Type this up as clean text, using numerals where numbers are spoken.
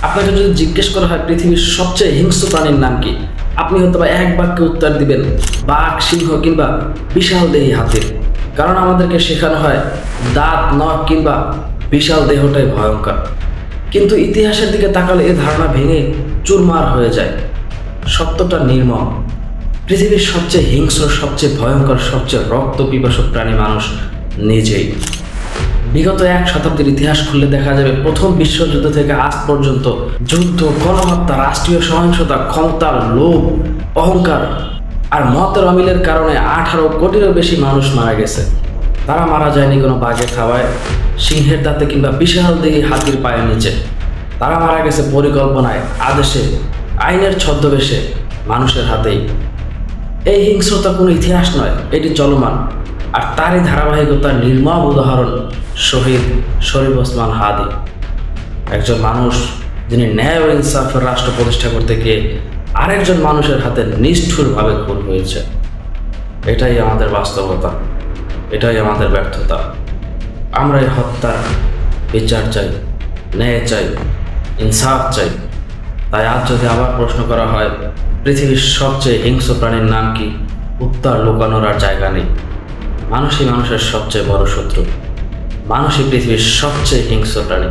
আপনাকে যদি জিজ্ঞেস করা হয় পৃথিবীর সবচেয়ে হিংস্র প্রাণীর নাম কি, আপনি হয়তো বা এক বাক্যে উত্তর দিবেন বাঘ, সিংহ কিংবা বিশাল দেহী হাতির। কারণ আমাদেরকে শেখানো হয় দাঁত, নখ কিংবা বিশাল দেহটাই ভয়ঙ্কর। কিন্তু ইতিহাসের দিকে তাকালে এ ধারণা ভেঙে চুরমার হয়ে যায়। সত্যটা নির্মম। পৃথিবীর সবচেয়ে হিংস্র, সবচেয়ে ভয়ঙ্কর, সবচেয়ে রক্ত পিপাসু প্রাণী মানুষ নিজেই। বিগত এক শতাব্দীর ইতিহাস খুললে দেখা যাবে প্রথম বিশ্বযুদ্ধ থেকে আজ পর্যন্ত যুদ্ধ, গণহত্যা, রাষ্ট্রীয় সহিংসতা, ক্ষমতার লোভ, অহংকার আর মতের অমিলের কারণে 18 কোটিরও বেশি মানুষ মারা গেছে। তারা মারা যায়নি কোনো বাঘের খাওয়ায়, সিংহের দাঁতে কিংবা বিশাল দেহী হাতির পায়ের নিচে। তারা মারা গেছে পরিকল্পনায়, আদেশে, আইনের ছদ্মবেশে, মানুষের হাতেই। এই হিংস্রতা কোনো ইতিহাস নয়, এটি চলমান। আর তারই ধারাবাহিকতার নির্মম উদাহরণ শহীদ শরীফ ওসমান হাদি, একজন মানুষ যিনি ন্যায় ও ইনসাফের রাষ্ট্র প্রতিষ্ঠা করতে গিয়ে আরেকজন মানুষের হাতে নিষ্ঠুরভাবে খুন হয়েছে। এটাই আমাদের বাস্তবতা, এটাই আমাদের ব্যর্থতা। আমরা এই হত্যার বিচার চাই, ন্যায় চাই, ইনসাফ চাই। তাই আজ যদি আবার প্রশ্ন করা হয় পৃথিবীর সবচেয়ে হিংস্র প্রাণীর নাম কি, উত্তর লুকানোর আর জায়গা নেই। মানুষই মানুষের সবচেয়ে বড় শত্রু। মানুষই পৃথিবীর সবচেয়ে হিংস্র প্রাণী।